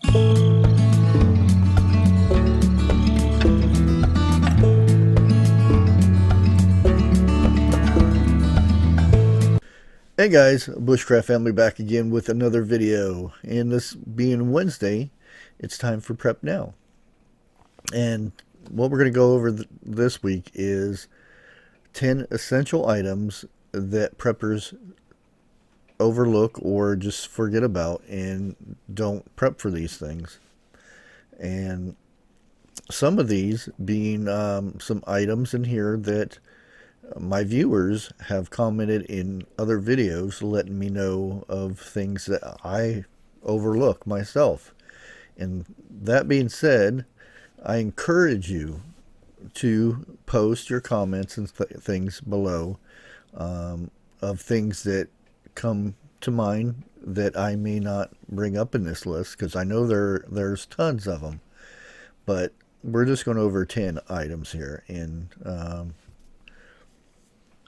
Hey guys, Bushcraft family back again with another video. And this being Wednesday, it's time for Prep Now. And what we're going to go over this week is 10 essential items that preppers overlook or just forget about and don't prep for these things. And some of these being some items in here that my viewers have commented in other videos letting me know of things that I overlook myself. And that being said, I encourage you to post your comments and things below of things that come to mind that I may not bring up in this list, because I know there's tons of them. But we're just going over 10 items here, and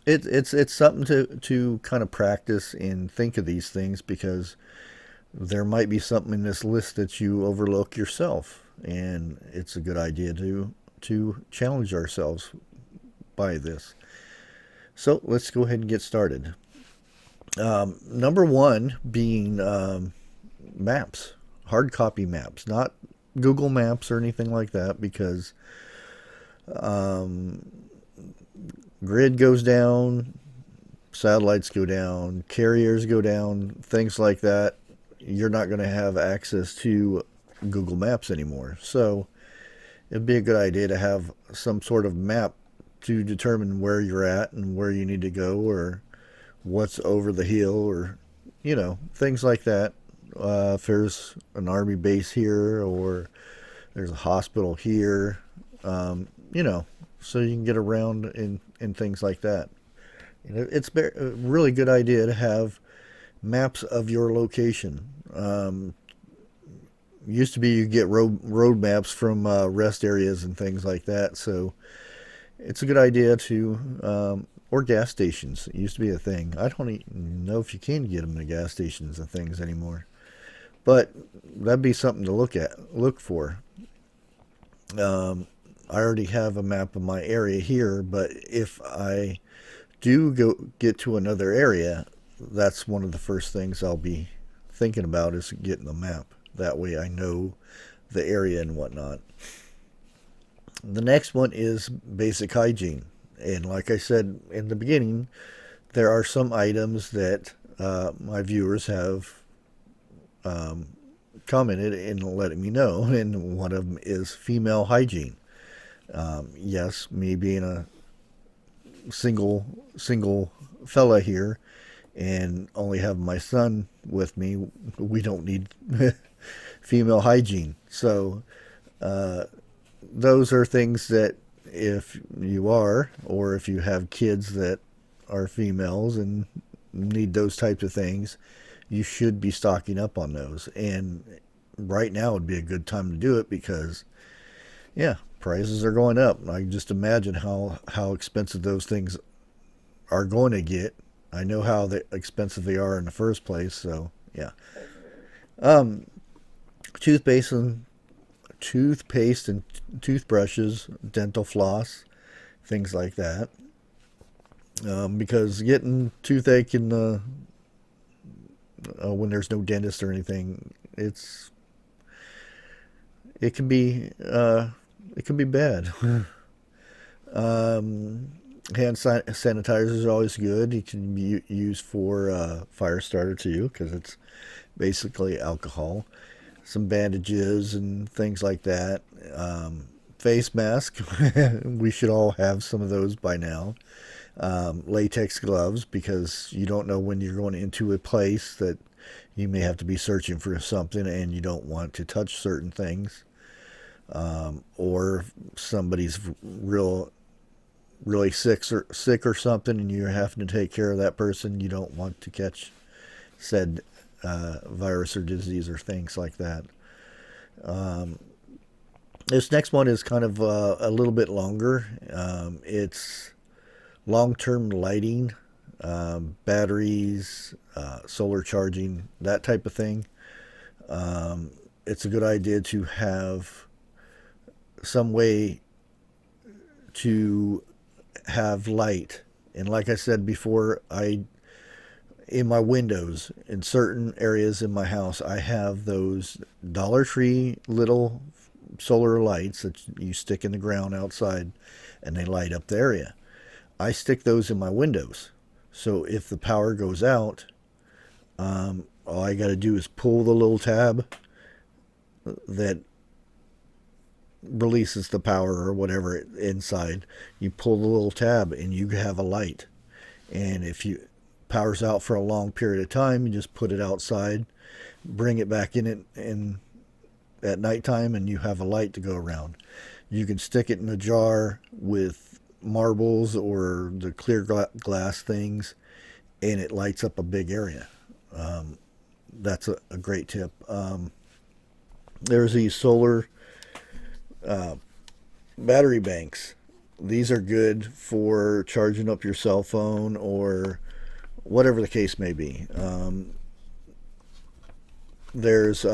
it's something to kind of practice and think of these things, because there might be something in this list that you overlook yourself, and it's a good idea to challenge ourselves by this. So let's go ahead and get started. Number one being maps, hard copy maps, not Google Maps or anything like that, because grid goes down, satellites go down, carriers go down, things like that. You're not going to have access to Google Maps anymore. So it'd be a good idea to have some sort of map to determine where you're at and where you need to go, or what's over the hill, or things like that. If there's an army base here, or there's a hospital here, so you can get around and things like that. It's a really good idea to have maps of your location. Used to be you get road maps from rest areas and things like that, so it's a good idea to, or gas stations. It used to be a thing. I don't even know if you can get them to gas stations and things anymore, but that'd be something to look for. I already have a map of my area here, but if I do get to another area, that's one of the first things I'll be thinking about, is getting the map. That way I know the area and whatnot. The next one is basic hygiene. And like I said in the beginning, there are some items that my viewers have commented and letting me know, and one of them is female hygiene. Yes, me being a single fella here and only have my son with me, we don't need female hygiene. So those are things that if you are, or if you have kids that are females and need those types of things, you should be stocking up on those. And right now would be a good time to do it, because prices are going up. I can just imagine how expensive those things are going to get. I know how expensive they are in the first place, so yeah. Toothpaste and toothbrushes, dental floss, things like that. Because getting toothache in the when there's no dentist or anything, it can be bad. Hand sanitizer is always good. You can be used for fire starter too, because it's basically alcohol. Some bandages and things like that. Face mask. We should all have some of those by now. Latex gloves, because you don't know when you're going into a place that you may have to be searching for something and you don't want to touch certain things. Or somebody's really sick or something, and you're having to take care of that person. You don't want to catch said virus or disease or things like that. This next one is kind of a little bit longer. It's long-term lighting, batteries, solar charging, that type of thing. it's a good idea to have some way to have light. And like I said before, in my windows, in certain areas in my house, I have those Dollar Tree little solar lights that you stick in the ground outside and they light up the area. I stick those in my windows. So if the power goes out, all I got to do is pull the little tab that releases the power or whatever inside. You pull the little tab and you have a light. And if you power's out for a long period of time, you just put it outside, bring it back in it at nighttime, and you have a light to go around. You can stick it in a jar with marbles or the clear glass things, and it lights up a big area. That's a great tip. There's these solar battery banks. These are good for charging up your cell phone or whatever the case may be. There's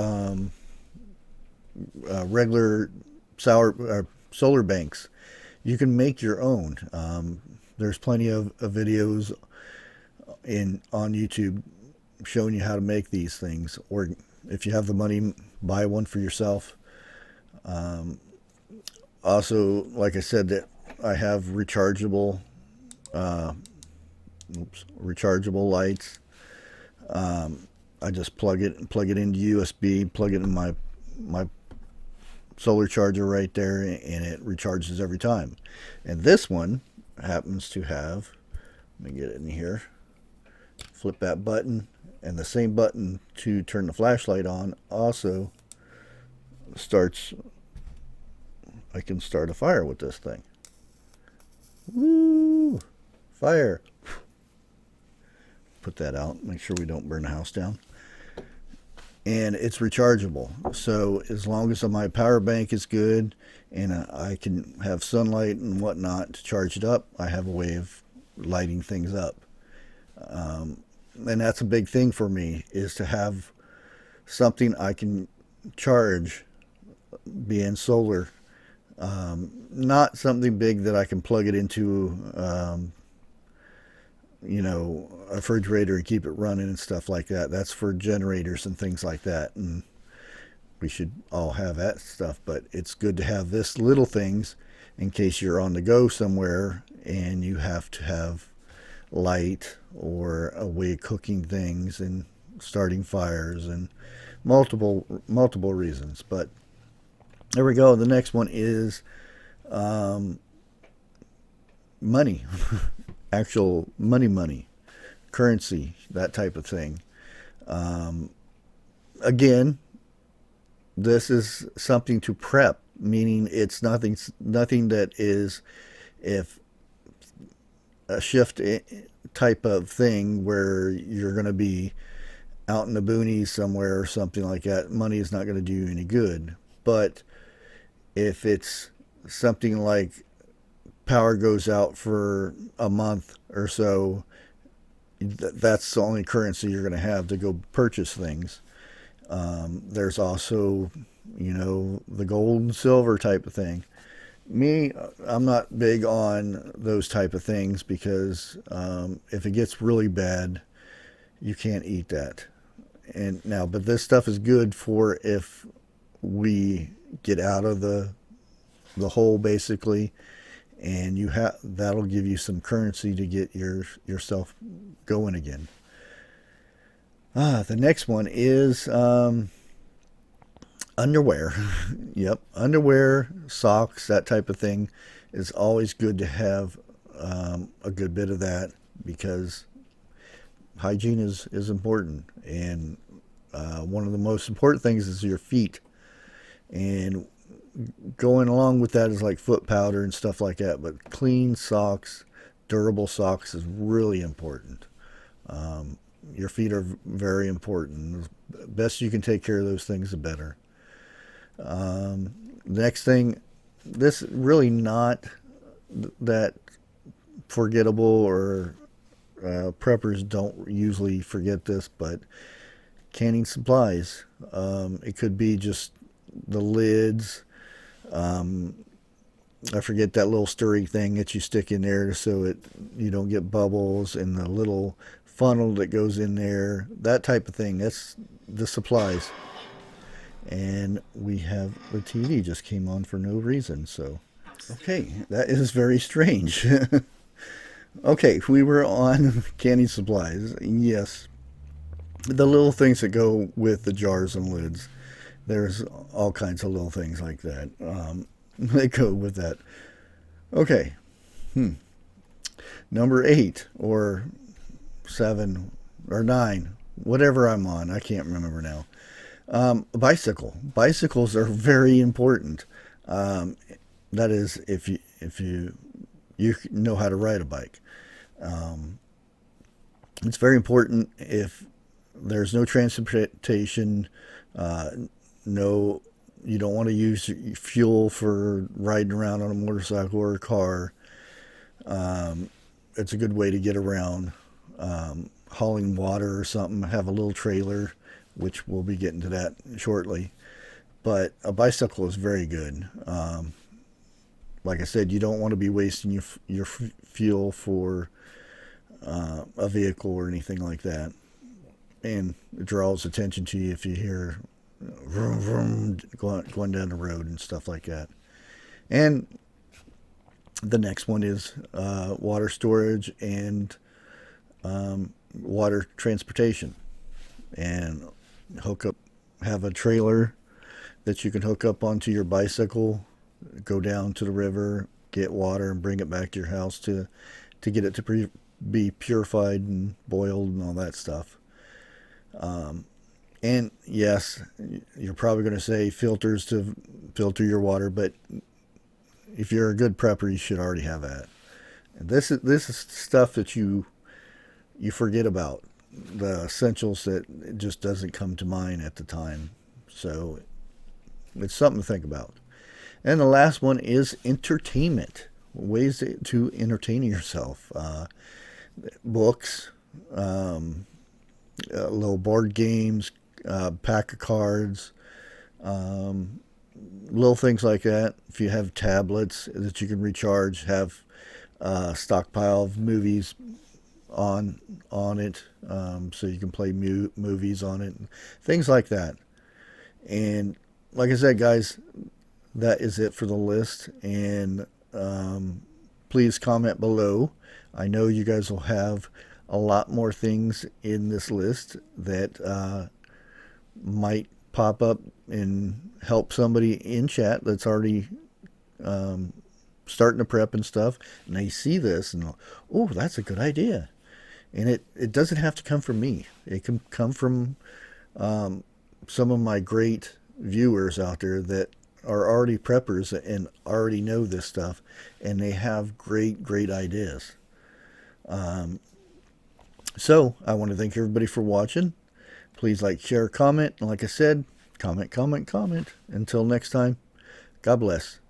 regular solar banks. You can make your own. There's plenty of videos on YouTube showing you how to make these things. Or if you have the money, buy one for yourself. Also, like I said, that I have rechargeable lights. I just plug it into USB, plug it in my solar charger right there, and it recharges every time. And this one happens to have, let me get it in here, flip that button, and the same button to turn the flashlight on also starts, I can start a fire with this thing. Woo! Fire! Put that out, make sure we don't burn the house down. And it's rechargeable. So as long as my power bank is good and I can have sunlight and whatnot to charge it up, I have a way of lighting things up. And that's a big thing for me, is to have something I can charge, being solar. Not something big that I can plug it into, a refrigerator and keep it running and stuff like that. That's for generators and things like that. And we should all have that stuff. But it's good to have this little things in case you're on the go somewhere and you have to have light or a way of cooking things and starting fires and multiple reasons. But there we go. The next one is money. Actual money, currency, that type of thing. Again, this is something to prep, meaning it's nothing that is, if a shift type of thing where you're going to be out in the boonies somewhere or something like that, money is not going to do you any good. But if it's something like power goes out for a month or so, that's the only currency you're going to have to go purchase things. There's also, the gold and silver type of thing. Me, I'm not big on those type of things because if it gets really bad, you can't eat that. But this stuff is good for if we get out of the hole, basically, and that'll give you some currency to get yourself going again. The next one is underwear. Yep, underwear, socks, that type of thing is always good to have a good bit of that, because hygiene is important, and one of the most important things is your feet. And going along with that is like foot powder and stuff like that, but clean socks, durable socks is really important. Your feet are very important. The best you can take care of those things, the better. Next thing, this really not that forgettable, or preppers don't usually forget this, but canning supplies. It could be just the lids. I forget that little stirring thing that you stick in there so you don't get bubbles, and the little funnel that goes in there, that type of thing. That's the supplies. And we have the TV just came on for no reason, so okay, that is very strange. Okay, we were on canning supplies. Yes, the little things that go with the jars and lids. There's all kinds of little things like that that go with that. Okay, number 8 or 7 or 9, whatever I'm on, I can't remember now. A bicycle. Bicycles are very important. That is, if you know how to ride a bike. It's very important if there's no transportation. No, you don't want to use fuel for riding around on a motorcycle or a car. It's a good way to get around. Hauling water or something, have a little trailer, which we'll be getting to that shortly. But a bicycle is very good. Like I said, you don't want to be wasting your fuel for a vehicle or anything like that. And it draws attention to you if you hear vroom, vroom, going down the road and stuff like that. And the next one is water storage and water transportation. And have a trailer that you can hook up onto your bicycle, go down to the river, get water, and bring it back to your house to get it to be purified and boiled and all that stuff. And yes, you're probably going to say filters to filter your water, but if you're a good prepper, you should already have that. And this is stuff that you forget about, the essentials that it just doesn't come to mind at the time. So it's something to think about. And the last one is entertainment, ways to entertain yourself. Books, little board games, pack of cards, little things like that. If you have tablets that you can recharge, have a stockpile of movies on it, so you can play movies on it, things like that. And like I said, guys, that is it for the list. And please comment below. I know you guys will have a lot more things in this list that might pop up and help somebody in chat that's already starting to prep and stuff, and they see this and oh, that's a good idea. And it doesn't have to come from me. It can come from some of my great viewers out there that are already preppers and already know this stuff, and they have great ideas. So I want to thank everybody for watching. Please like, share, comment, and like I said, comment. Until next time, God bless.